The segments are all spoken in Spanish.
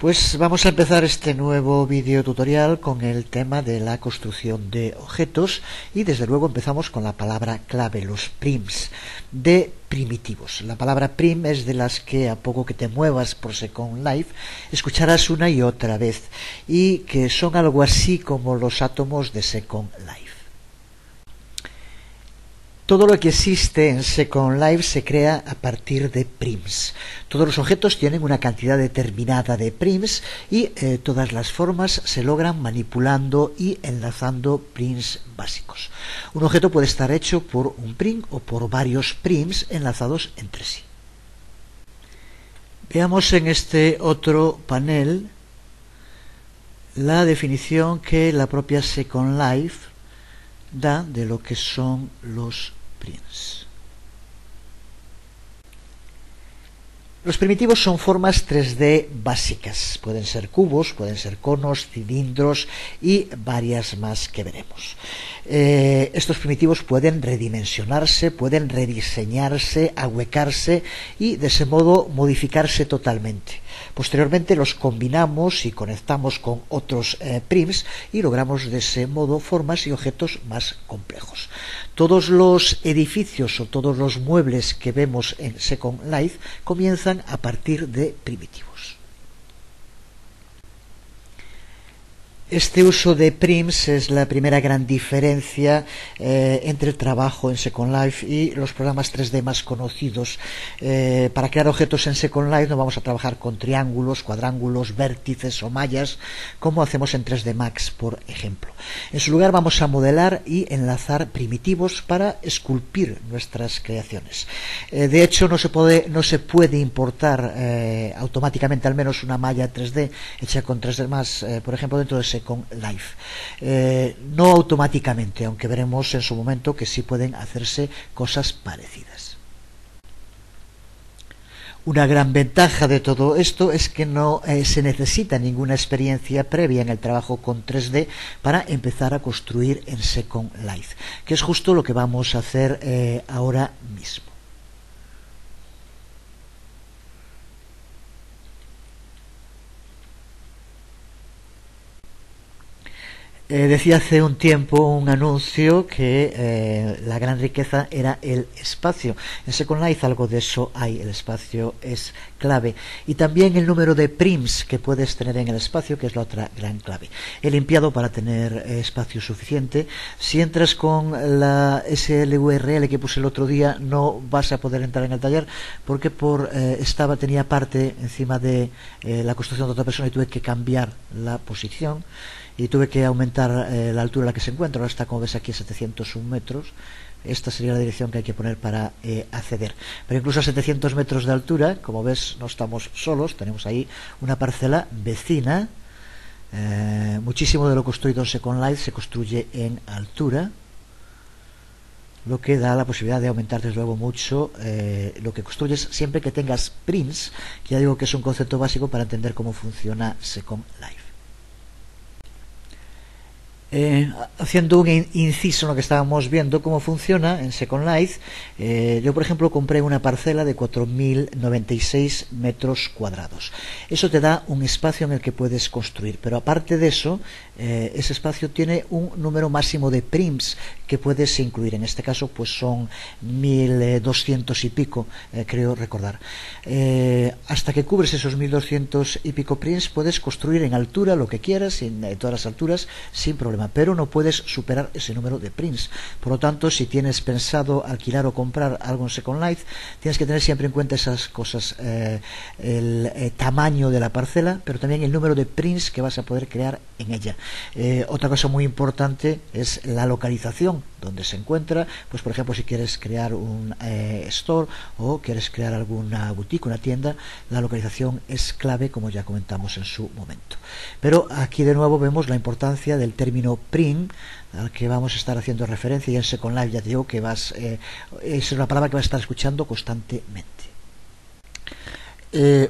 Pues vamos a empezar este nuevo vídeo tutorial con el tema de la construcción de objetos y desde luego empezamos con la palabra clave, los prims, de primitivos. La palabra prim es de las que a poco que te muevas por Second Life escucharás una y otra vez y que son algo así como los átomos de Second Life. Todo lo que existe en Second Life se crea a partir de prims. Todos los objetos tienen una cantidad determinada de prims y todas las formas se logran manipulando y enlazando prims básicos. Un objeto puede estar hecho por un prim o por varios prims enlazados entre sí. Veamos en este otro panel la definición que la propia Second Life da de lo que son los prims. Los primitivos son formas 3D básicas. Pueden ser cubos, pueden ser conos, cilindros y varias más que veremos. Estos primitivos pueden redimensionarse, pueden rediseñarse, ahuecarse y de ese modo modificarse totalmente. Posteriormente los combinamos y conectamos con otros prims y logramos de ese modo formas y objetos más complejos. Todos los edificios o todos los muebles que vemos en Second Life comienzan a partir de primitivos. Este uso de prims es la primera gran diferencia entre el trabajo en Second Life y los programas 3D más conocidos. Para crear objetos en Second Life no vamos a trabajar con triángulos, cuadrángulos, vértices o mallas como hacemos en 3D Max, por ejemplo. En su lugar vamos a modelar y enlazar primitivos para esculpir nuestras creaciones. De hecho no se puede importar automáticamente al menos una malla 3D hecha con 3D Max, por ejemplo dentro de Second Life. No automáticamente, aunque veremos en su momento que sí pueden hacerse cosas parecidas. Una gran ventaja de todo esto es que no se necesita ninguna experiencia previa en el trabajo con 3D para empezar a construir en Second Life, que es justo lo que vamos a hacer ahora mismo. Decía hace un tiempo un anuncio que la gran riqueza era el espacio. En Second Life algo de eso hay, el espacio es clave. Y también el número de prims que puedes tener en el espacio, que es la otra gran clave. He limpiado para tener espacio suficiente. Si entras con la SLURL que puse el otro día, no vas a poder entrar en el taller porque tenía parte encima de la construcción de otra persona y tuve que cambiar la posición. Y tuve que aumentar la altura a la que se encuentra. Ahora está, como ves aquí, a 701 metros. Esta sería la dirección que hay que poner para acceder. Pero incluso a 700 metros de altura, como ves, no estamos solos. Tenemos ahí una parcela vecina. Muchísimo de lo construido en Second Life se construye en altura, lo que da la posibilidad de aumentar desde luego mucho lo que construyes siempre que tengas prims, que ya digo que es un concepto básico para entender cómo funciona Second Life. Haciendo un inciso en lo que estábamos viendo cómo funciona en Second Life, yo por ejemplo compré una parcela de 4.096 metros cuadrados. Eso te da un espacio en el que puedes construir, pero aparte de eso, ese espacio tiene un número máximo de prims que puedes incluir. En este caso pues son 1.200 y pico, creo recordar. Hasta que cubres esos 1.200 y pico prims puedes construir en altura lo que quieras, en todas las alturas, sin problema, pero no puedes superar ese número de prims. Por lo tanto, si tienes pensado alquilar o comprar algo en Second Life, tienes que tener siempre en cuenta esas cosas, el tamaño de la parcela, pero también el número de prims que vas a poder crear en ella. Otra cosa muy importante es la localización donde se encuentra. Pues por ejemplo, si quieres crear un store o quieres crear alguna boutique, una tienda, la localización es clave, como ya comentamos en su momento. Pero aquí de nuevo vemos la importancia del término prim, al que vamos a estar haciendo referencia, y en Second Life ya te digo que es una palabra que vas a estar escuchando constantemente.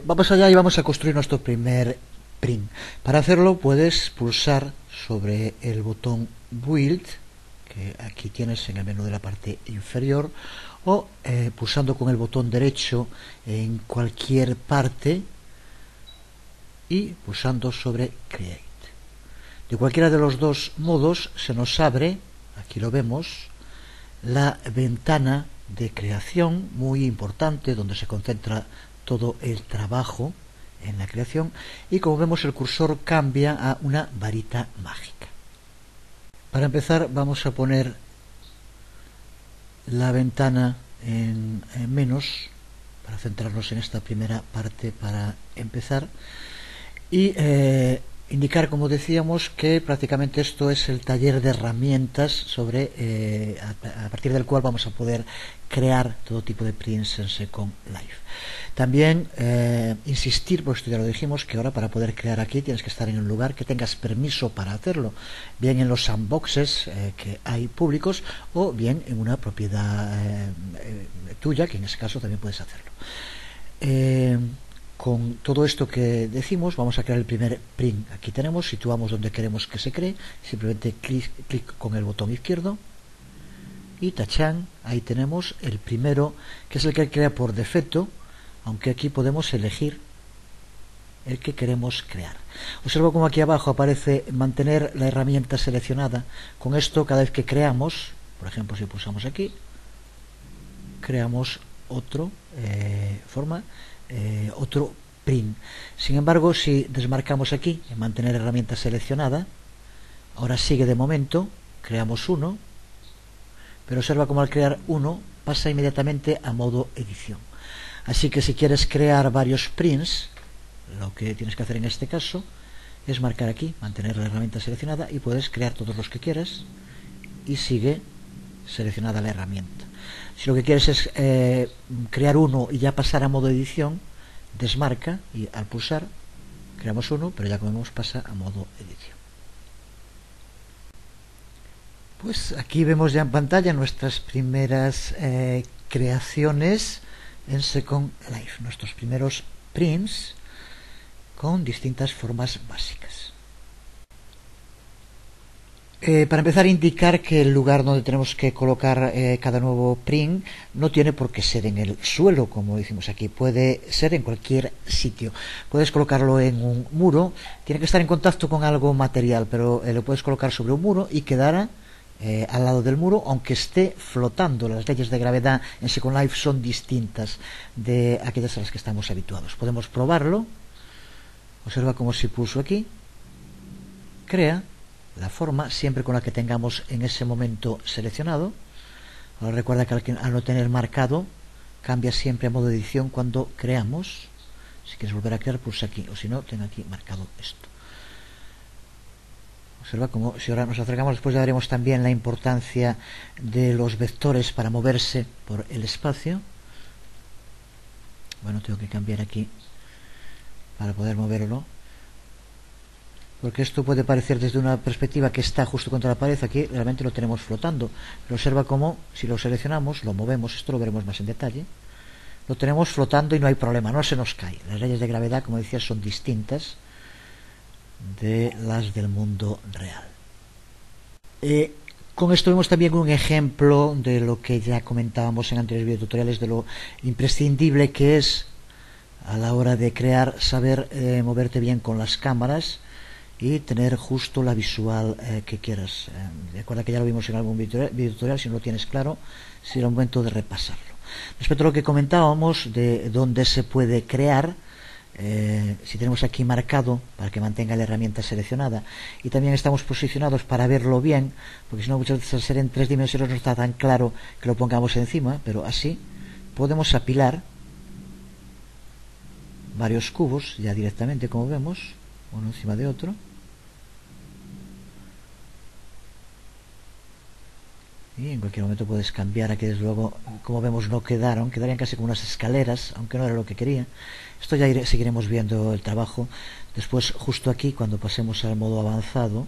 Vamos allá y vamos a construir nuestro primer prim. Para hacerlo puedes pulsar sobre el botón Build, que aquí tienes en el menú de la parte inferior, o pulsando con el botón derecho en cualquier parte y pulsando sobre Create. De cualquiera de los dos modos se nos abre, aquí lo vemos, la ventana de creación, muy importante, donde se concentra todo el trabajo en la creación, y como vemos el cursor cambia a una varita mágica. Para empezar vamos a poner la ventana en menos, para centrarnos en esta primera parte para empezar, y indicar, como decíamos, que prácticamente esto es el taller de herramientas sobre a partir del cual vamos a poder crear todo tipo de prints en Second Life. También insistir, porque esto ya lo dijimos, que ahora para poder crear aquí tienes que estar en un lugar que tengas permiso para hacerlo, bien en los sandboxes que hay públicos o bien en una propiedad tuya, que en ese caso también puedes hacerlo. Con todo esto que decimos, vamos a crear el primer print. Aquí tenemos, situamos donde queremos que se cree, simplemente clic con el botón izquierdo y tachan, ahí tenemos el primero, que es el que crea por defecto, aunque aquí podemos elegir el que queremos crear. Observa como aquí abajo aparece mantener la herramienta seleccionada. Con esto, cada vez que creamos, por ejemplo, si pulsamos aquí, creamos otro otro print. Sin embargo, si desmarcamos aquí en mantener herramienta seleccionada, ahora sigue de momento, creamos uno, pero observa como al crear uno pasa inmediatamente a modo edición. Así que si quieres crear varios prints, lo que tienes que hacer en este caso es marcar aquí, mantener la herramienta seleccionada, y puedes crear todos los que quieras y sigue seleccionada la herramienta. Si lo que quieres es crear uno y ya pasar a modo edición, desmarca y al pulsar creamos uno, pero ya como vemos pasa a modo edición. Pues aquí vemos ya en pantalla nuestras primeras creaciones en Second Life, nuestros primeros prints con distintas formas básicas. Para empezar, indicar que el lugar donde tenemos que colocar cada nuevo print no tiene por qué ser en el suelo, como decimos aquí, puede ser en cualquier sitio. Puedes colocarlo en un muro, tiene que estar en contacto con algo material, pero lo puedes colocar sobre un muro y quedará al lado del muro, aunque esté flotando. Las leyes de gravedad en Second Life son distintas de aquellas a las que estamos habituados. Podemos probarlo. Observa como si pulso aquí, crea la forma siempre con la que tengamos en ese momento seleccionado. Ahora recuerda que al no tener marcado cambia siempre a modo de edición cuando creamos. Si quieres volver a crear, pulsa aquí, o si no, tengo aquí marcado esto. Observa como si ahora nos acercamos, después ya veremos también la importancia de los vectores para moverse por el espacio. Bueno, tengo que cambiar aquí para poder moverlo, porque esto puede parecer desde una perspectiva que está justo contra la pared. Aquí realmente lo tenemos flotando, pero observa cómo si lo seleccionamos, lo movemos, esto lo veremos más en detalle, lo tenemos flotando y no hay problema, no se nos cae. Las leyes de gravedad, como decía, son distintas de las del mundo real. Con esto vemos también un ejemplo de lo que ya comentábamos en anteriores videotutoriales, de lo imprescindible que es a la hora de crear saber moverte bien con las cámaras y tener justo la visual que quieras. Recuerda que ya lo vimos en algún videotutorial. Si no lo tienes claro, será el momento de repasarlo. Respecto a lo que comentábamos de dónde se puede crear, si tenemos aquí marcado para que mantenga la herramienta seleccionada, y también estamos posicionados para verlo bien, porque si no muchas veces al ser en 3 dimensiones no está tan claro que lo pongamos encima, pero así podemos apilar varios cubos ya directamente, como vemos, uno encima de otro, y en cualquier momento puedes cambiar. Aquí desde luego, como vemos, no quedarían casi como unas escaleras, aunque no era lo que quería. Esto ya seguiremos viendo el trabajo. Después, justo aquí, cuando pasemos al modo avanzado,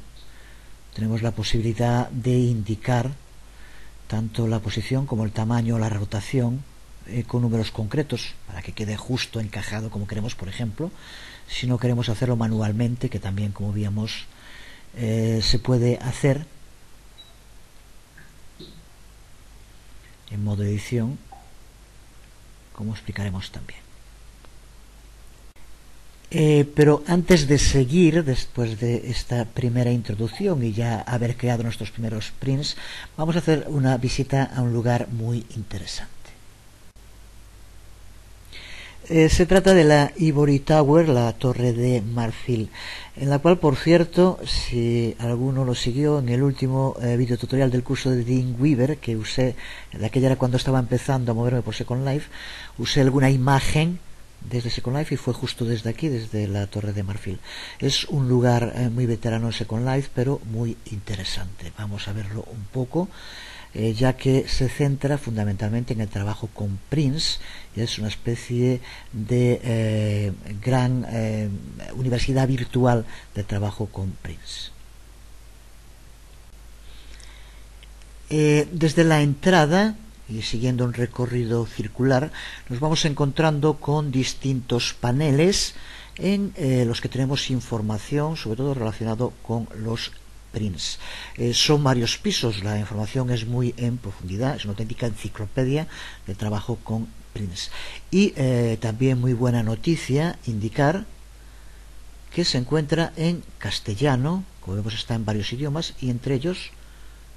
tenemos la posibilidad de indicar tanto la posición como el tamaño, la rotación, con números concretos, para que quede justo encajado como queremos. Por ejemplo, si no queremos hacerlo manualmente, que también, como víamos, se puede hacer en modo edición, como explicaremos también. Pero antes de seguir, después de esta primera introducción y ya haber creado nuestros primeros prints, vamos a hacer una visita a un lugar muy interesante. Se trata de la Ivory Tower, la Torre de Marfil, en la cual, por cierto, si alguno lo siguió en el último video tutorial del curso de Dreamweaver que usé, de aquella era cuando estaba empezando a moverme por Second Life, usé alguna imagen desde Second Life y fue justo desde aquí, desde la Torre de Marfil. Es un lugar muy veterano en Second Life, pero muy interesante. Vamos a verlo un poco, ya que se centra fundamentalmente en el trabajo con prints. Es una especie de gran universidad virtual de trabajo con prints. Desde la entrada y siguiendo un recorrido circular, nos vamos encontrando con distintos paneles en los que tenemos información, sobre todo relacionado con los prints. Son varios pisos, la información es muy en profundidad, es una auténtica enciclopedia de trabajo con prints. Y también muy buena noticia indicar que se encuentra en castellano, como vemos está en varios idiomas, y entre ellos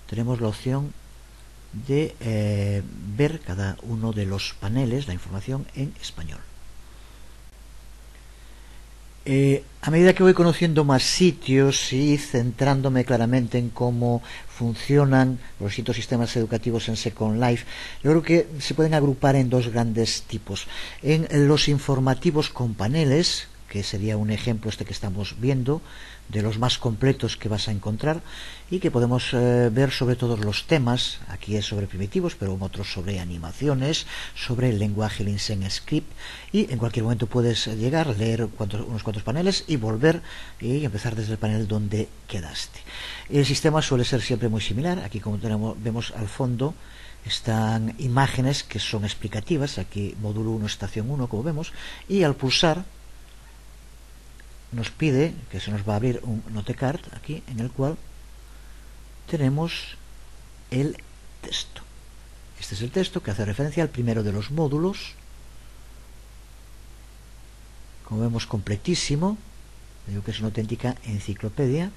tenemos la opción de ver cada uno de los paneles, la información en español. A medida que voy conociendo más sitios y centrándome claramente en cómo funcionan los distintos sistemas educativos en Second Life, yo creo que se pueden agrupar en dos grandes tipos. En los informativos con paneles, que sería un ejemplo este que estamos viendo, de los más completos que vas a encontrar y que podemos ver sobre todos los temas. Aquí es sobre primitivos, pero otros sobre animaciones, sobre el lenguaje Linsen Script, y en cualquier momento puedes llegar, leer unos cuantos paneles y volver y empezar desde el panel donde quedaste. El sistema suele ser siempre muy similar. Aquí, como vemos al fondo, están imágenes que son explicativas. Aquí módulo 1, estación 1, como vemos, y al pulsar nos pide que se nos va a abrir un notecard aquí, en el cual tenemos el texto. Este es el texto que hace referencia al primero de los módulos, como vemos completísimo. Digo que es una auténtica enciclopedia.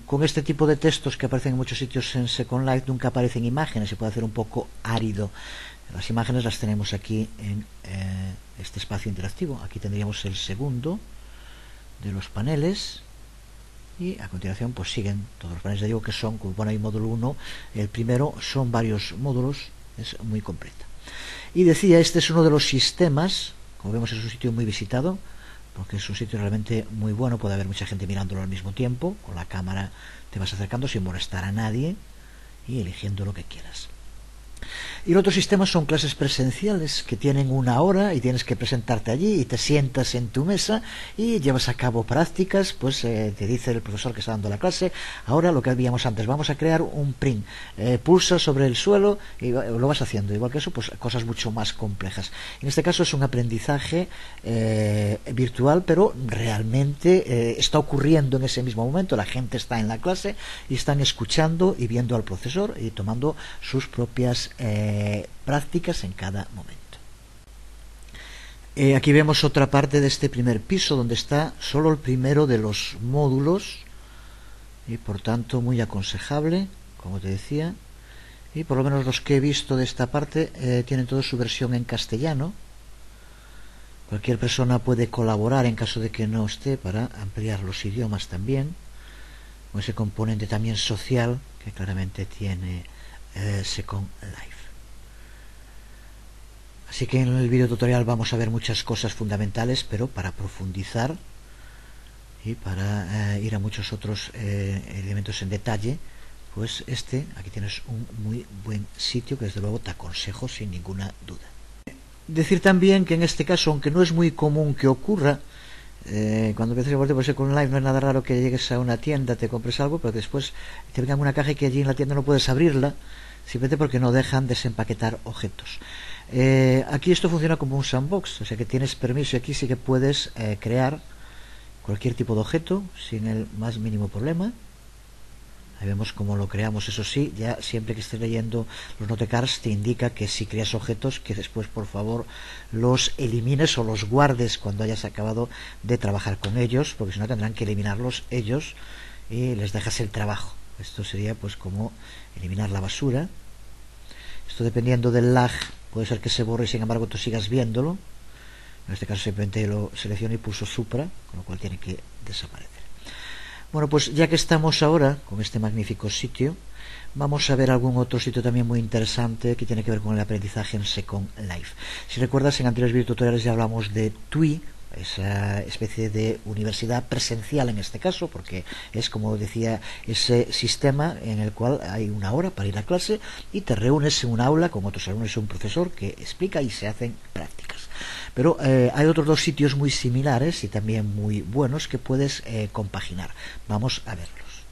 Con este tipo de textos que aparecen en muchos sitios en Second Life nunca aparecen imágenes, se puede hacer un poco árido. Las imágenes las tenemos aquí en este espacio interactivo. Aquí tendríamos el segundo de los paneles y a continuación pues siguen todos los paneles. Ya digo que son, como pone ahí módulo 1, el primero, son varios módulos, es muy completa. Y decía, este es uno de los sistemas, como vemos es un sitio muy visitado, porque es un sitio realmente muy bueno, puede haber mucha gente mirándolo al mismo tiempo, con la cámara te vas acercando sin molestar a nadie y eligiendo lo que quieras. Y los otros sistemas son clases presenciales que tienen una hora y tienes que presentarte allí y te sientas en tu mesa y llevas a cabo prácticas. Pues te dice el profesor que está dando la clase, ahora lo que habíamos antes, vamos a crear un print, pulsa sobre el suelo y lo vas haciendo. Igual que eso, pues cosas mucho más complejas. En este caso es un aprendizaje virtual, pero realmente está ocurriendo en ese mismo momento. La gente está en la clase y están escuchando y viendo al profesor y tomando sus propias prácticas en cada momento. Aquí vemos otra parte de este primer piso donde está solo el primero de los módulos y por tanto muy aconsejable, como te decía, y por lo menos los que he visto de esta parte tienen toda su versión en castellano. Cualquier persona puede colaborar en caso de que no esté para ampliar los idiomas también, con ese componente también social que claramente tiene Second Life. Así que en el video tutorial vamos a ver muchas cosas fundamentales, pero para profundizar y para ir a muchos otros elementos en detalle, pues aquí tienes un muy buen sitio que desde luego te aconsejo sin ninguna duda. Decir también que en este caso, aunque no es muy común que ocurra, cuando empiezas a volver por Second Life no es nada raro que llegues a una tienda, te compres algo, pero después te vengan una caja y que allí en la tienda no puedes abrirla, simplemente porque no dejan desempaquetar objetos. Aquí esto funciona como un sandbox, o sea que tienes permiso y aquí sí que puedes crear cualquier tipo de objeto sin el más mínimo problema. Ahí vemos cómo lo creamos. Eso sí, ya siempre que estés leyendo los notecards te indica que si creas objetos, que después por favor los elimines o los guardes cuando hayas acabado de trabajar con ellos, porque si no tendrán que eliminarlos ellos y les dejas el trabajo. Esto sería pues como eliminar la basura. Esto, dependiendo del lag, puede ser que se borre y sin embargo tú sigas viéndolo. En este caso simplemente lo selecciono y pulso supra, con lo cual tiene que desaparecer. Bueno, pues ya que estamos ahora con este magnífico sitio, vamos a ver algún otro sitio también muy interesante que tiene que ver con el aprendizaje en Second Life. Si recuerdas, en anteriores videotutoriales ya hablamos de TUI, esa especie de universidad presencial en este caso, porque es, como decía, ese sistema en el cual hay una hora para ir a clase y te reúnes en un aula con otros alumnos y un profesor que explica y se hacen prácticas. Pero hay otros dos sitios muy similares y también muy buenos que puedes compaginar. Vamos a verlos.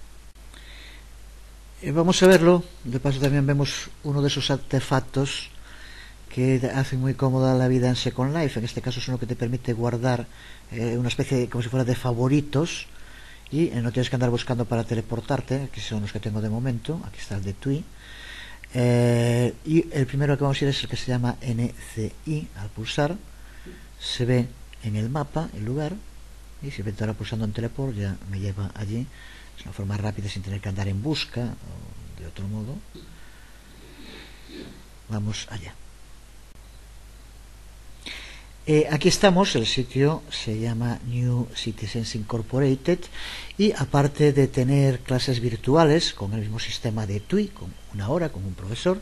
Vamos a verlo. De paso también vemos uno de esos artefactos que hacen muy cómoda la vida en Second Life. En este caso es uno que te permite guardar una especie de, como si fuera de favoritos, y no tienes que andar buscando para teleportarte. Aquí son los que tengo de momento. Aquí está el de TUI. Y el primero que vamos a ir es el que se llama NCI. Al pulsar se ve en el mapa el lugar, y si ahora pulsando en teleport ya me lleva allí. Es una forma rápida sin tener que andar en busca o de otro modo. Vamos allá. Aquí estamos. El sitio se llama New Citizens Incorporated, y aparte de tener clases virtuales con el mismo sistema de TUI, con una hora, con un profesor,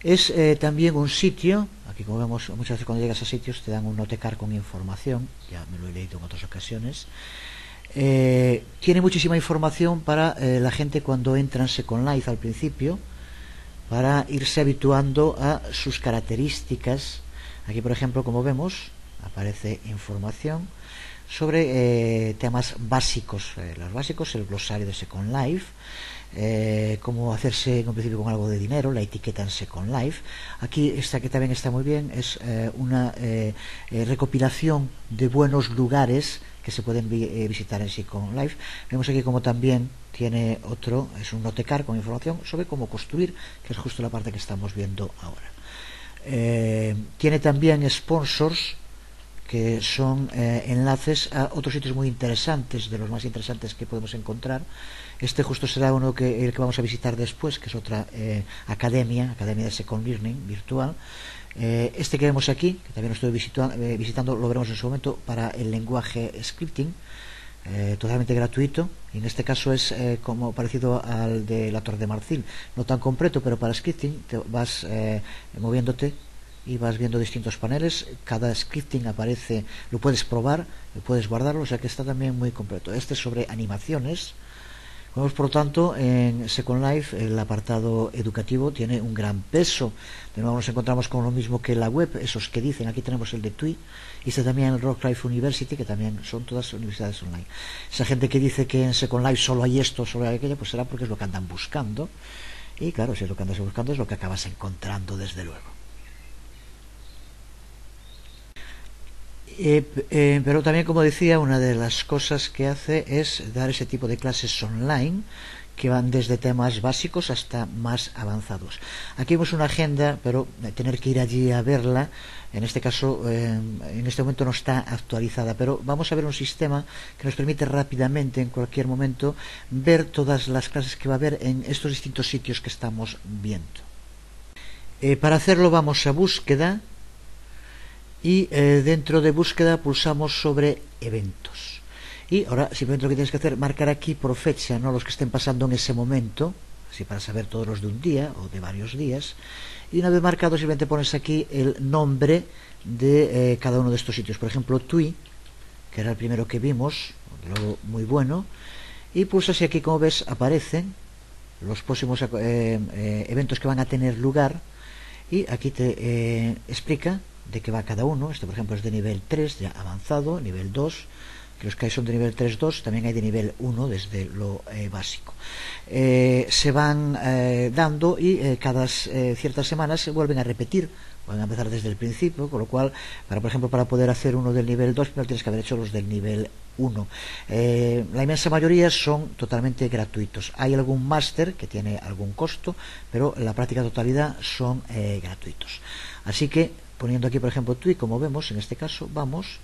es también un sitio. Aquí, como vemos, muchas veces cuando llegas a sitios te dan un notecard con información, ya me lo he leído en otras ocasiones. Tiene muchísima información para la gente cuando entra en Second Life al principio, para irse habituando a sus características. Aquí, por ejemplo, como vemos, aparece información sobre temas básicos. Los básicos, el glosario de Second Life, cómo hacerse en un principio con algo de dinero, la etiqueta en Second Life. Aquí esta, que también está muy bien, es una recopilación de buenos lugares que se pueden visitar en Second Life. Vemos aquí como también tiene otro, es un notecard con información sobre cómo construir, que es justo la parte que estamos viendo ahora. Tiene también sponsors, que son enlaces a otros sitios muy interesantes, de los más interesantes que podemos encontrar. Este justo será uno el que vamos a visitar después, que es otra academia de Second Learning virtual. Este que vemos aquí, que también lo estoy visitando, lo veremos en su momento, para el lenguaje scripting, totalmente gratuito, y en este caso es como parecido al de la Torre de Marfil, no tan completo, pero para scripting te vas moviéndote y vas viendo distintos paneles. Cada scripting aparece, lo puedes probar, lo puedes guardarlo, o sea que está también muy completo. Este es sobre animaciones. Vemos, por lo tanto, en Second Life el apartado educativo tiene un gran peso. De nuevo nos encontramos con lo mismo que la web, esos que dicen. Aquí tenemos el de TUI, y este también el Rock Life University, que también son todas universidades online. Esa gente que dice que en Second Life solo hay esto, solo hay aquello, pues será porque es lo que andan buscando. Y claro, si es lo que andas buscando, es lo que acabas encontrando, desde luego. Pero también, como decía, una de las cosas que hace es dar ese tipo de clases online que van desde temas básicos hasta más avanzados. Aquí vemos una agenda, pero tener que ir allí a verla, en este caso, en este momento no está actualizada, pero vamos a ver un sistema que nos permite rápidamente, en cualquier momento, ver todas las clases que va a haber en estos distintos sitios que estamos viendo. Para hacerlo vamos a búsqueda, y dentro de búsqueda pulsamos sobre eventos, y ahora simplemente lo que tienes que hacer es marcar aquí por fecha, no los que estén pasando en ese momento, así para saber todos los de un día o de varios días, y una vez marcado simplemente pones aquí el nombre de cada uno de estos sitios. Por ejemplo, TUI, que era el primero que vimos, luego muy bueno, y pulsas y aquí, como ves, aparecen los próximos eventos que van a tener lugar, y aquí te explica de qué va cada uno. Este, por ejemplo, es de nivel 3, ya avanzado, nivel 2, que los que hay son de nivel 3-2, también hay de nivel 1 desde lo básico. Se van dando y cada ciertas semanas se vuelven a repetir, pueden empezar desde el principio, con lo cual, por ejemplo, para poder hacer uno del nivel 2, primero tienes que haber hecho los del nivel 1. La inmensa mayoría son totalmente gratuitos. Hay algún máster que tiene algún costo, pero la práctica totalidad son gratuitos. Así que, poniendo aquí, por ejemplo, TUI, como vemos, en este caso, vamos.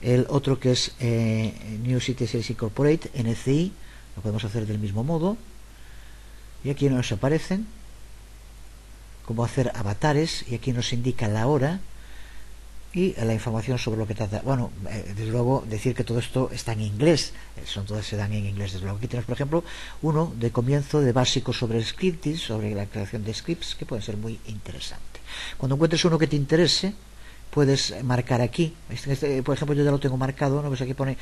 El otro que es New City Sales Incorporate, NCI, lo podemos hacer del mismo modo. Y aquí nos aparecen cómo hacer avatares, y aquí nos indica la hora y la información sobre lo que trata. Bueno, desde luego decir que todo esto está en inglés, todas se dan en inglés. Desde luego aquí tenemos, por ejemplo, uno de comienzo de básico sobre scripting, sobre la creación de scripts, que puede ser muy interesante. Cuando encuentres uno que te interese, puedes marcar aquí. Por ejemplo, yo ya lo tengo marcado, ¿no? Pues aquí pone,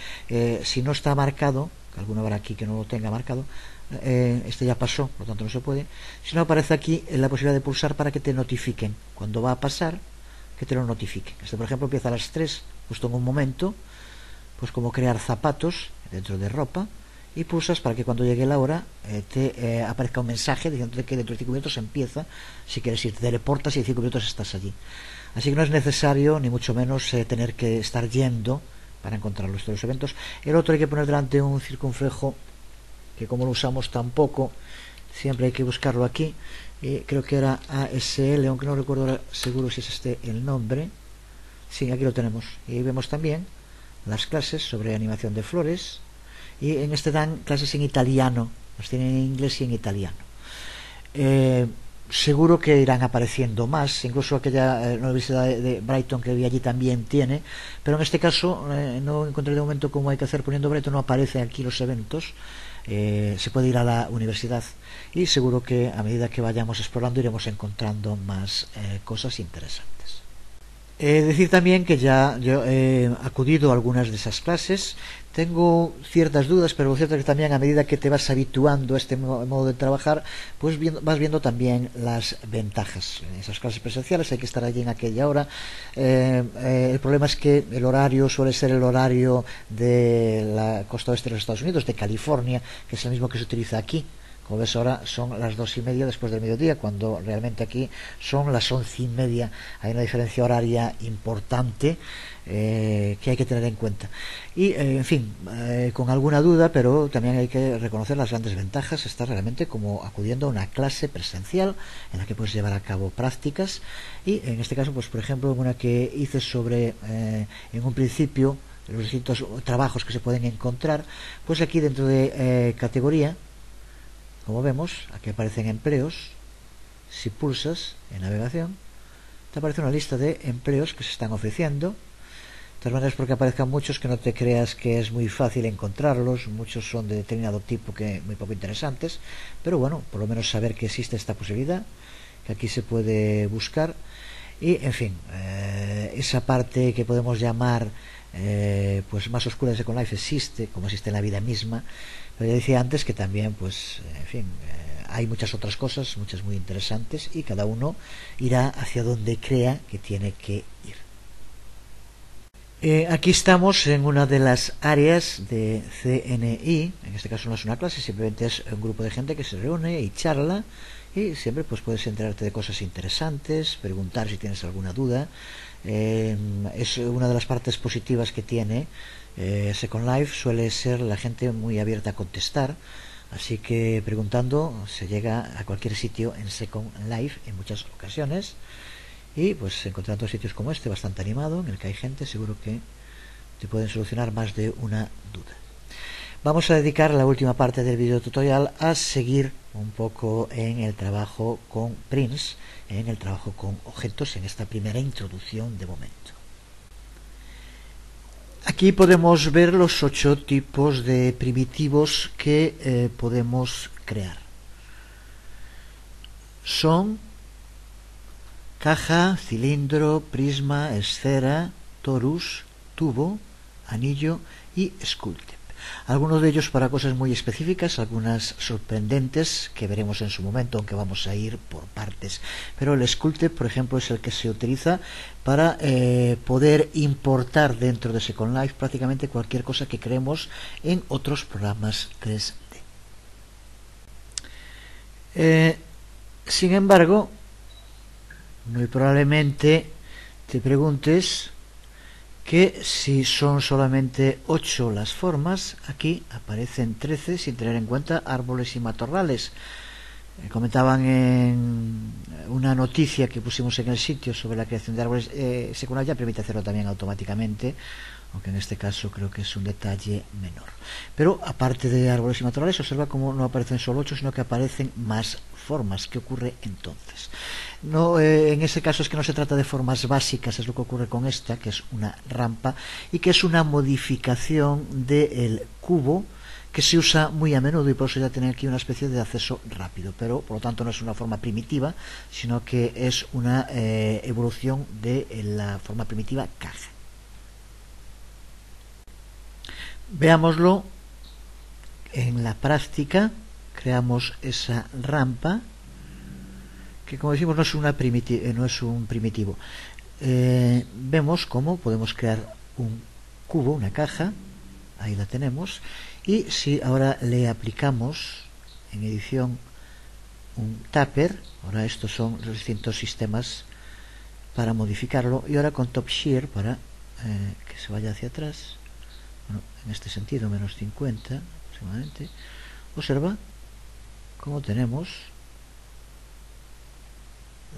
si no está marcado, que alguno habrá aquí que no lo tenga marcado, este ya pasó, por lo tanto no se puede. Si no, aparece aquí la posibilidad de pulsar para que te notifiquen cuando va a pasar, que te lo notifiquen. Este, por ejemplo, empieza a las 3, justo en un momento, pues como crear zapatos dentro de ropa, y pulsas para que cuando llegue la hora te aparezca un mensaje diciendo que dentro de 5 minutos empieza. Si quieres ir, te teleportas y en 5 minutos estás allí. Así que no es necesario, ni mucho menos, tener que estar yendo para encontrar los eventos. El otro hay que poner delante un circunflejo, que como lo usamos tampoco, siempre hay que buscarlo aquí. Creo que era ASL, aunque no recuerdo seguro si es este el nombre. Sí, aquí lo tenemos. Y ahí vemos también las clases sobre animación de flores. Y en este dan clases en italiano, las tienen en inglés y en italiano. Seguro que irán apareciendo más, incluso aquella Universidad de Brighton que vi allí también tiene, pero en este caso no encontré de momento cómo hay que hacer poniendo Brighton, no aparecen aquí los eventos. Se puede ir a la universidad y seguro que a medida que vayamos explorando iremos encontrando más cosas interesantes. Decir también que ya yo he acudido a algunas de esas clases. Tengo ciertas dudas, pero lo cierto es que también a medida que te vas habituando a este modo de trabajar, pues vas viendo también las ventajas. En esas clases presenciales hay que estar allí en aquella hora. El problema es que el horario suele ser el horario de la costa oeste de los Estados Unidos, de California, que es el mismo que se utiliza aquí. Como ves, ahora son las 2:30 después del mediodía, cuando realmente aquí son las 11:30. Hay una diferencia horaria importante que hay que tener en cuenta. Y, en fin, con alguna duda, pero también hay que reconocer las grandes ventajas. Está realmente como acudiendo a una clase presencial en la que puedes llevar a cabo prácticas. Y en este caso, pues por ejemplo, una que hice sobre, en un principio, los distintos trabajos que se pueden encontrar, pues aquí dentro de categoría, como vemos, aquí aparecen empleos. Si pulsas en navegación, te aparece una lista de empleos que se están ofreciendo. De todas maneras, porque aparezcan muchos, que no te creas que es muy fácil encontrarlos. Muchos son de determinado tipo, que muy poco interesantes, pero bueno, por lo menos saber que existe esta posibilidad, que aquí se puede buscar. Y, en fin, esa parte que podemos llamar pues más oscura de Second Life existe, como existe en la vida misma. Pero ya decía antes que también, pues, en fin, hay muchas otras cosas, muchas muy interesantes, y cada uno irá hacia donde crea que tiene que ir. Aquí estamos en una de las áreas de CNI. En este caso no es una clase, simplemente es un grupo de gente que se reúne y charla, y siempre pues puedes enterarte de cosas interesantes, preguntar si tienes alguna duda. Es una de las partes positivas que tiene Second Life. Suele ser la gente muy abierta a contestar, así que preguntando se llega a cualquier sitio en Second Life en muchas ocasiones. Y pues encontrando sitios como este, bastante animado, en el que hay gente, seguro que te pueden solucionar más de una duda. Vamos a dedicar la última parte del video tutorial a seguir un poco en el trabajo con prints, en el trabajo con objetos, en esta primera introducción de momento. Aquí podemos ver los 8 tipos de primitivos que podemos crear. Son caja, cilindro, prisma, esfera, torus, tubo, anillo y sculpted. Algunos de ellos para cosas muy específicas, algunas sorprendentes que veremos en su momento, aunque vamos a ir por partes. Pero el Sculpted, por ejemplo, es el que se utiliza para poder importar dentro de Second Life prácticamente cualquier cosa que creemos en otros programas 3D. Sin embargo, muy probablemente te preguntes que si son solamente 8 las formas, aquí aparecen 13 sin tener en cuenta árboles y matorrales. Comentaban en una noticia que pusimos en el sitio sobre la creación de árboles secundarios, ya permite hacerlo también automáticamente, aunque en este caso creo que es un detalle menor. Pero aparte de árboles y matorrales, observa cómo no aparecen solo 8, sino que aparecen más formas. ¿Qué ocurre entonces? No, en ese caso es que no se trata de formas básicas, es lo que ocurre con esta, que es una rampa y que es una modificación del cubo que se usa muy a menudo y por eso ya tiene aquí una especie de acceso rápido, pero por lo tanto no es una forma primitiva, sino que es una evolución de la forma primitiva caja. Veámoslo en la práctica. Creamos esa rampa que, como decimos, no es un primitivo. Vemos cómo podemos crear un cubo, una caja, ahí la tenemos, y si ahora le aplicamos en edición un tapper, ahora estos son los distintos sistemas para modificarlo, y ahora con top shear para que se vaya hacia atrás, bueno, en este sentido menos 50 aproximadamente, observa cómo tenemos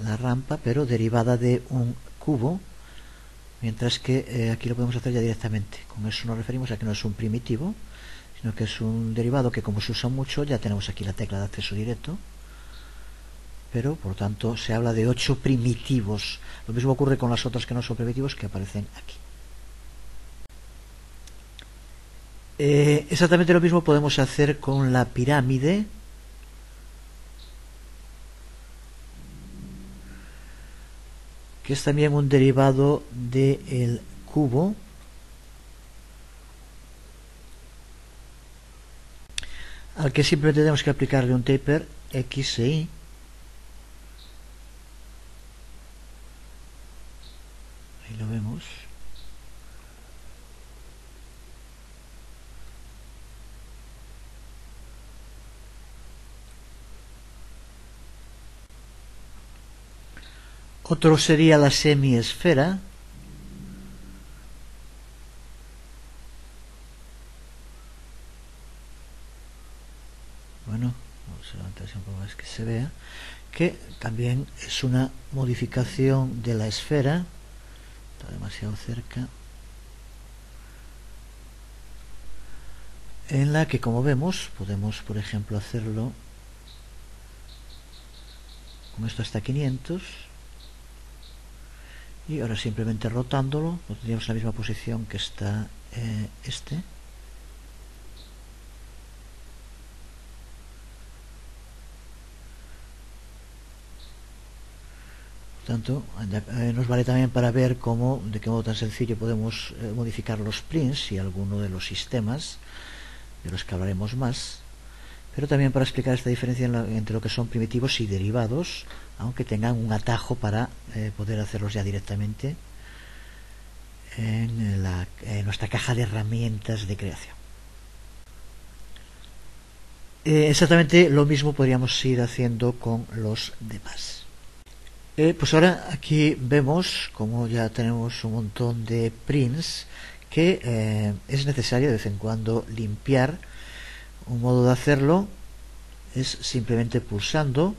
la rampa pero derivada de un cubo, mientras que aquí lo podemos hacer ya directamente. Con eso nos referimos a que no es un primitivo, sino que es un derivado que, como se usa mucho, ya tenemos aquí la tecla de acceso directo, pero por lo tanto se habla de 8 primitivos. Lo mismo ocurre con las otras que no son primitivos, que aparecen aquí. Exactamente lo mismo podemos hacer con la pirámide, que es también un derivado del cubo, al que simplemente tenemos que aplicarle un taper X e Y. Ahí lo vemos. Otro sería la semiesfera. Bueno, vamos a levantar un poco más que se vea, que también es una modificación de la esfera. Está demasiado cerca. En la que, como vemos, podemos, por ejemplo, hacerlo con esto hasta 500. Y ahora simplemente rotándolo, lo tendríamos en la misma posición que está este. Por tanto, nos vale también para ver cómo, de qué modo tan sencillo podemos modificar los prints y alguno de los sistemas, de los que hablaremos más, pero también para explicar esta diferencia entre lo que son primitivos y derivados, aunque tengan un atajo para poder hacerlos ya directamente en nuestra caja de herramientas de creación. Exactamente lo mismo podríamos ir haciendo con los demás. Pues ahora aquí vemos, como ya tenemos un montón de prints, que es necesario de vez en cuando limpiar. Un modo de hacerlo es simplemente pulsando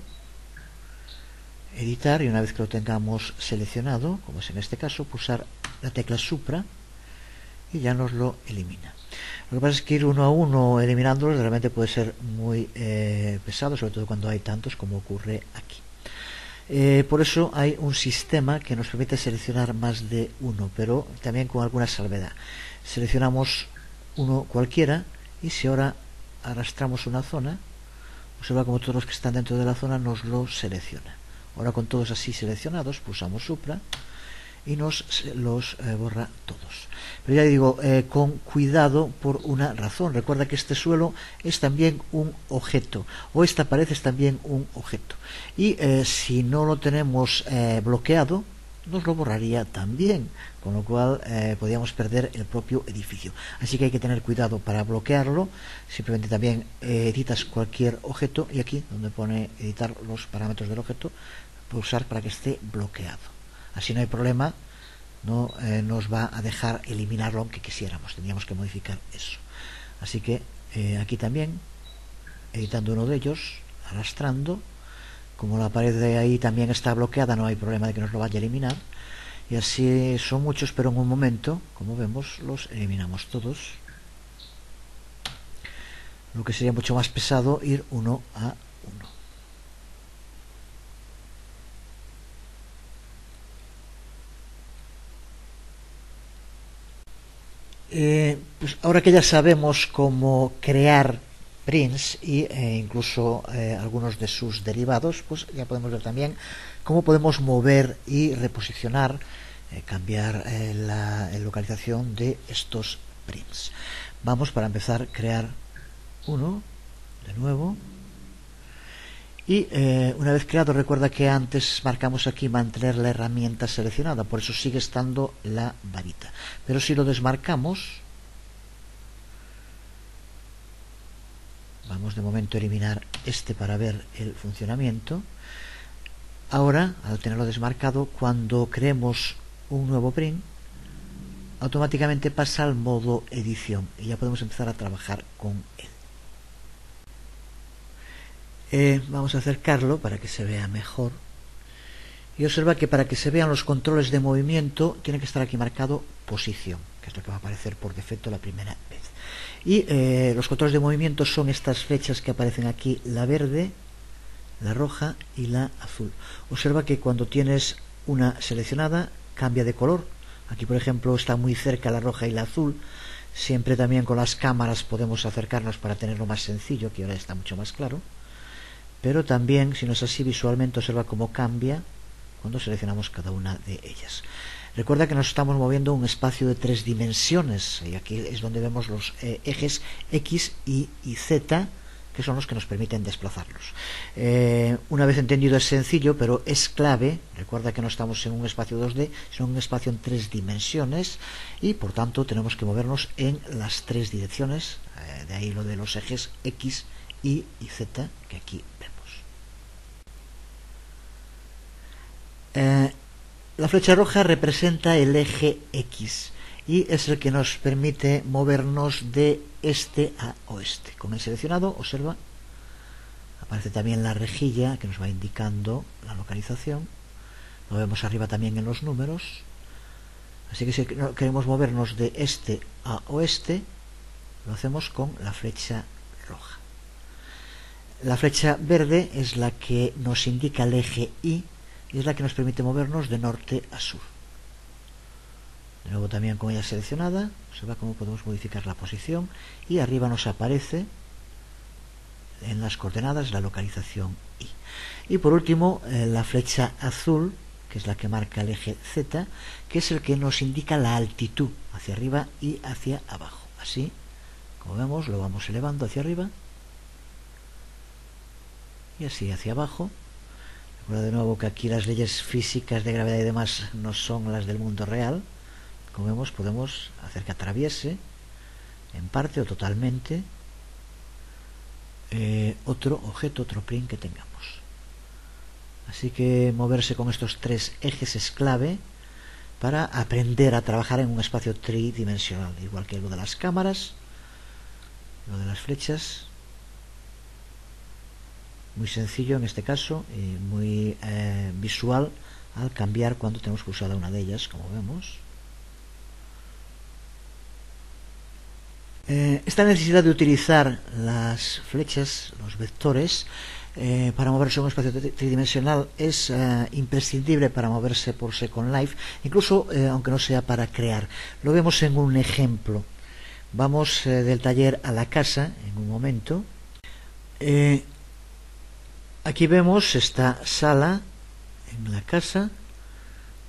editar, y una vez que lo tengamos seleccionado, como es en este caso, pulsar la tecla supra y ya nos lo elimina. Lo que pasa es que ir uno a uno eliminándolos realmente puede ser muy pesado, sobre todo cuando hay tantos como ocurre aquí. Por eso hay un sistema que nos permite seleccionar más de uno, pero también con alguna salvedad. Seleccionamos uno cualquiera y si ahora arrastramos una zona, observa como todos los que están dentro de la zona nos lo selecciona. Ahora, con todos así seleccionados, pulsamos supra y nos los borra todos. Pero ya digo, con cuidado por una razón. Recuerda que este suelo es también un objeto, o esta pared es también un objeto. Y si no lo tenemos bloqueado, nos lo borraría también, con lo cual podríamos perder el propio edificio. Así que hay que tener cuidado para bloquearlo. Simplemente también editas cualquier objeto y aquí donde pone editar los parámetros del objeto, pulsar para que esté bloqueado. Así no hay problema, no nos va a dejar eliminarlo aunque quisiéramos, tendríamos que modificar eso. Así que aquí también, editando uno de ellos, arrastrando, como la pared de ahí también está bloqueada, no hay problema de que nos lo vaya a eliminar. Y así son muchos, pero en un momento, como vemos, los eliminamos todos. Lo que sería mucho más pesado ir uno a uno. Pues ahora que ya sabemos cómo crear prints e incluso algunos de sus derivados, pues ya podemos ver también cómo podemos mover y reposicionar, cambiar la localización de estos prints. Vamos, para empezar, a crear uno de nuevo. Y una vez creado, recuerda que antes marcamos aquí mantener la herramienta seleccionada, por eso sigue estando la varita. Pero si lo desmarcamos, vamos de momento a eliminar este para ver el funcionamiento. Ahora, al tenerlo desmarcado, cuando creemos un nuevo print, automáticamente pasa al modo edición y ya podemos empezar a trabajar con él. Vamos a acercarlo para que se vea mejor. Y observa que para que se vean los controles de movimiento tiene que estar aquí marcado posición, que es lo que va a aparecer por defecto la primera vez. Y los controles de movimiento son estas flechas que aparecen aquí, la verde, la roja y la azul. Observa que cuando tienes una seleccionada cambia de color. Aquí, por ejemplo, está muy cerca la roja y la azul. Siempre también con las cámaras podemos acercarnos para tenerlo más sencillo, que ahora está mucho más claro. Pero también, si no es así, visualmente observa cómo cambia cuando seleccionamos cada una de ellas. Recuerda que nos estamos moviendo un espacio de 3 dimensiones, y aquí es donde vemos los ejes X, Y y Z, que son los que nos permiten desplazarlos. Una vez entendido es sencillo, pero es clave. Recuerda que no estamos en un espacio 2D, sino en un espacio en 3 dimensiones, y por tanto tenemos que movernos en las 3 direcciones, de ahí lo de los ejes X, Y y Z, que aquí vemos. La flecha roja representa el eje X y es el que nos permite movernos de este a oeste. Con el seleccionado, observa, aparece también la rejilla que nos va indicando la localización. Lo vemos arriba también en los números. Así que si queremos movernos de este a oeste, lo hacemos con la flecha roja. La flecha verde es la que nos indica el eje Y y es la que nos permite movernos de norte a sur. De nuevo también con ella seleccionada, observa cómo podemos modificar la posición y arriba nos aparece en las coordenadas la localización Y. Y por último la flecha azul, que es la que marca el eje Z, que es el que nos indica la altitud hacia arriba y hacia abajo. Así, como vemos, lo vamos elevando hacia arriba y así hacia abajo. Recuerda de nuevo que aquí las leyes físicas de gravedad y demás no son las del mundo real. Como vemos, podemos hacer que atraviese en parte o totalmente otro objeto, otro print que tengamos. Así que moverse con estos 3 ejes es clave para aprender a trabajar en un espacio tridimensional, igual que lo de las cámaras, lo de las flechas. Muy sencillo en este caso y muy visual al cambiar cuando tenemos que usar una de ellas, como vemos. Esta necesidad de utilizar las flechas, los vectores, para moverse en un espacio tridimensional es imprescindible para moverse por Second Life, incluso aunque no sea para crear. Lo vemos en un ejemplo. Vamos del taller a la casa en un momento. Aquí vemos esta sala en la casa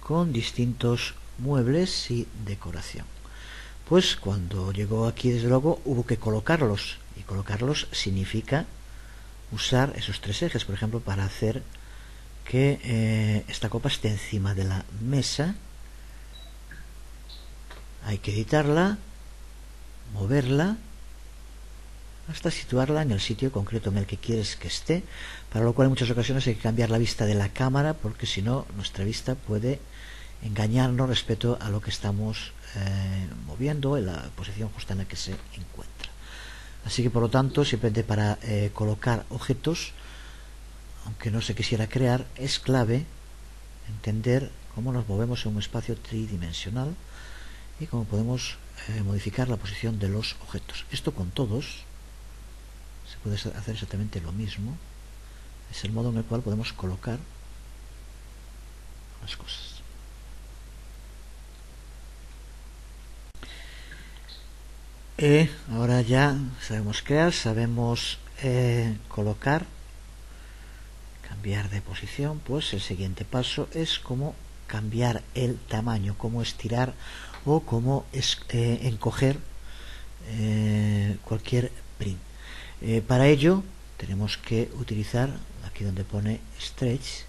con distintos muebles y decoración. Pues cuando llegó aquí, desde luego, hubo que colocarlos, y colocarlos significa usar esos tres ejes, por ejemplo, para hacer que esta copa esté encima de la mesa. Hay que editarla, moverla hasta situarla en el sitio concreto en el que quieres que esté, para lo cual en muchas ocasiones hay que cambiar la vista de la cámara, porque si no nuestra vista puede engañarnos respecto a lo que estamos moviendo en la posición justa en la que se encuentra. Así que por lo tanto, simplemente para colocar objetos, aunque no se quisiera crear, es clave entender cómo nos movemos en un espacio tridimensional y cómo podemos modificar la posición de los objetos. Esto con todos se puede hacer exactamente lo mismo. Es el modo en el cual podemos colocar las cosas. Ahora ya sabemos crear, sabemos colocar, cambiar de posición. Pues el siguiente paso es cómo cambiar el tamaño, cómo estirar o cómo encoger cualquier print. Para ello tenemos que utilizar aquí donde pone stretch,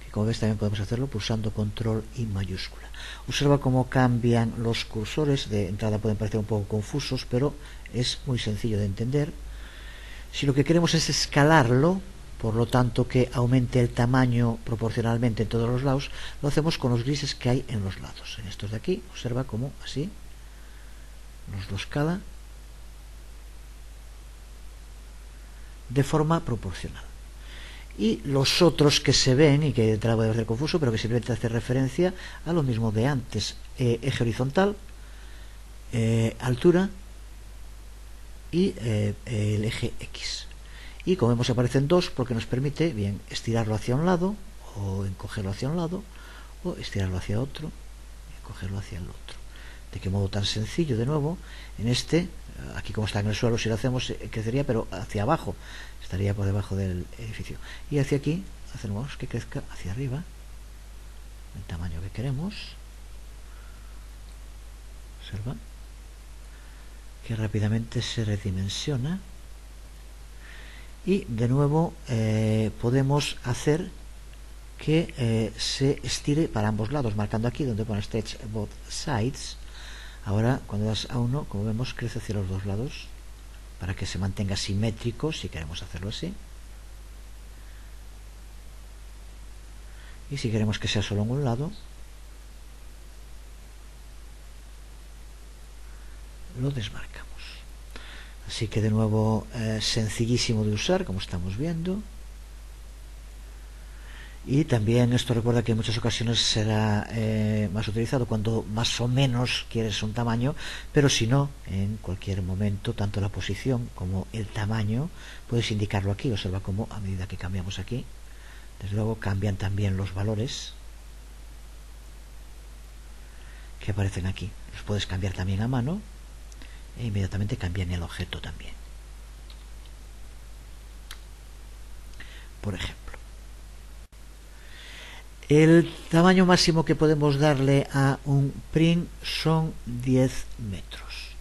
que como ves también podemos hacerlo pulsando control y mayúscula. Observa cómo cambian los cursores. De entrada pueden parecer un poco confusos, pero es muy sencillo de entender. Si lo que queremos es escalarlo, por lo tanto que aumente el tamaño proporcionalmente en todos los lados, lo hacemos con los grises que hay en los lados. En estos de aquí, observa cómo así nos lo escala de forma proporcional. Y los otros que se ven, y que de entrada puede ser confuso, pero que simplemente hace referencia a lo mismo de antes: eje horizontal, altura y el eje X. Y como vemos aparecen dos, porque nos permite bien estirarlo hacia un lado o encogerlo hacia un lado, o estirarlo hacia otro y encogerlo hacia el otro. De qué modo tan sencillo. De nuevo, en este, aquí como está en el suelo, si lo hacemos crecería, pero hacia abajo, estaría por debajo del edificio. Y hacia aquí hacemos que crezca hacia arriba el tamaño que queremos. Observa que rápidamente se redimensiona. Y de nuevo podemos hacer que se estire para ambos lados, marcando aquí donde pone stretch both sides. Ahora cuando das a uno, como vemos, crece hacia los dos lados, para que se mantenga simétrico si queremos hacerlo así. Y si queremos que sea solo en un lado, lo desmarcamos. Así que de nuevo sencillísimo de usar, como estamos viendo. Y también esto recuerda que en muchas ocasiones será más utilizado cuando más o menos quieres un tamaño, pero si no, en cualquier momento, tanto la posición como el tamaño puedes indicarlo aquí. Observa cómo a medida que cambiamos aquí, desde luego cambian también los valores que aparecen aquí. Los puedes cambiar también a mano e inmediatamente cambian el objeto también. Por ejemplo, el tamaño máximo que podemos darle a un print son 10 metros.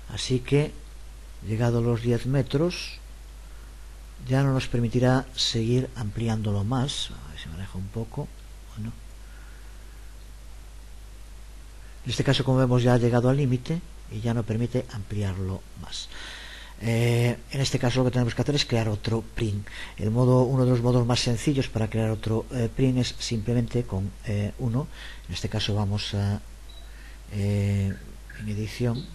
Así que, llegado a los 10 metros, ya no nos permitirá seguir ampliándolo más. A ver si me aleja un poco. Bueno. En este caso, como vemos, ya ha llegado al límite y ya no permite ampliarlo más. En este caso lo que tenemos que hacer es crear otro print. Uno de los modos más sencillos para crear otro print es simplemente con uno. En este caso vamos a en edición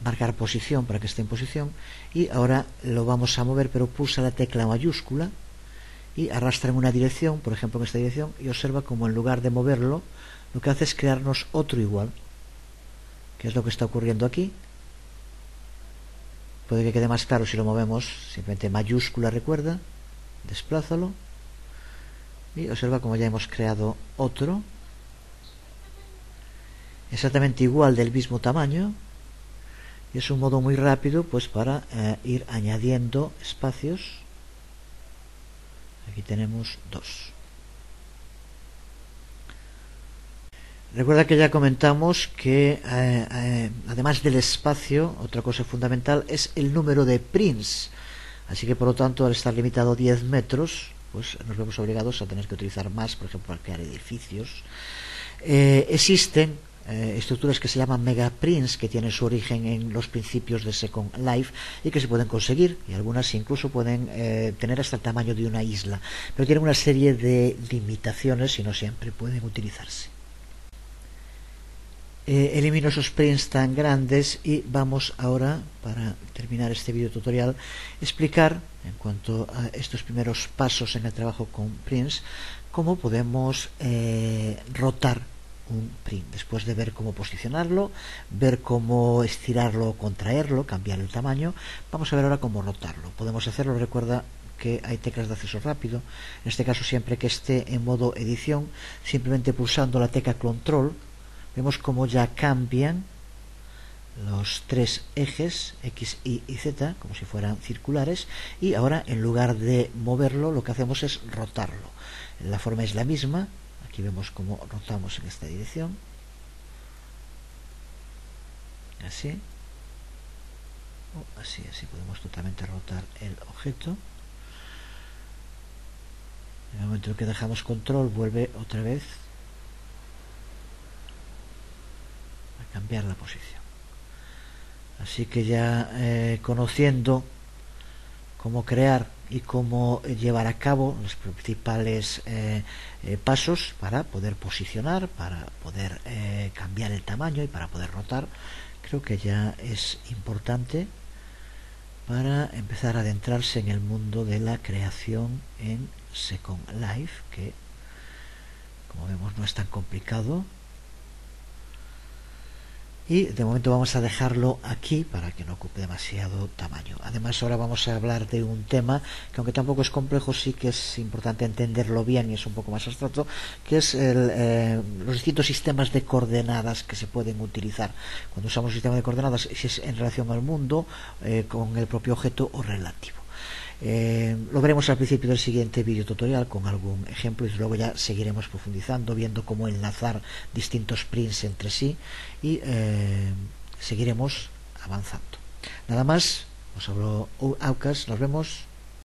marcar posición para que esté en posición, y ahora lo vamos a mover, pero pulsa la tecla mayúscula y arrastra en una dirección, por ejemplo en esta dirección, y observa como en lugar de moverlo lo que hace es crearnos otro igual, que es lo que está ocurriendo aquí. Puede que quede más claro si lo movemos, simplemente mayúscula, recuerda, desplázalo y observa como ya hemos creado otro exactamente igual, del mismo tamaño, y es un modo muy rápido pues para ir añadiendo espacios. Aquí tenemos dos. Recuerda que ya comentamos que además del espacio, otra cosa fundamental es el número de prints. Así que por lo tanto, al estar limitado a 10 metros, pues nos vemos obligados a tener que utilizar más, por ejemplo, para crear edificios. Existen estructuras que se llaman megaprints, que tienen su origen en los principios de Second Life y que se pueden conseguir, y algunas incluso pueden tener hasta el tamaño de una isla, pero tienen una serie de limitaciones y no siempre pueden utilizarse. Elimino esos prints tan grandes y vamos ahora, para terminar este video tutorial, explicar en cuanto a estos primeros pasos en el trabajo con prints cómo podemos rotar un print. Después de ver cómo posicionarlo, ver cómo estirarlo o contraerlo, cambiar el tamaño, vamos a ver ahora cómo rotarlo. Podemos hacerlo, recuerda que hay teclas de acceso rápido, en este caso siempre que esté en modo edición, simplemente pulsando la tecla control vemos cómo ya cambian los tres ejes X, Y y Z como si fueran circulares, y ahora en lugar de moverlo lo que hacemos es rotarlo. La forma es la misma, aquí vemos cómo rotamos en esta dirección, así o así podemos totalmente rotar el objeto. En el momento en que dejamos control vuelve otra vez cambiar la posición. Así que ya conociendo cómo crear y cómo llevar a cabo los principales pasos para poder posicionar, para poder cambiar el tamaño y para poder rotar, creo que ya es importante para empezar a adentrarse en el mundo de la creación en Second Life, que como vemos no es tan complicado. Y de momento vamos a dejarlo aquí para que no ocupe demasiado tamaño. Además ahora vamos a hablar de un tema que, aunque tampoco es complejo, sí que es importante entenderlo bien y es un poco más abstracto, que es los distintos sistemas de coordenadas que se pueden utilizar cuando usamos un sistema de coordenadas, si es en relación al mundo, con el propio objeto o relativo. Lo veremos al principio del siguiente video tutorial con algún ejemplo y luego ya seguiremos profundizando, viendo cómo enlazar distintos prints entre sí y seguiremos avanzando. Nada más, os habló Aucas, nos vemos.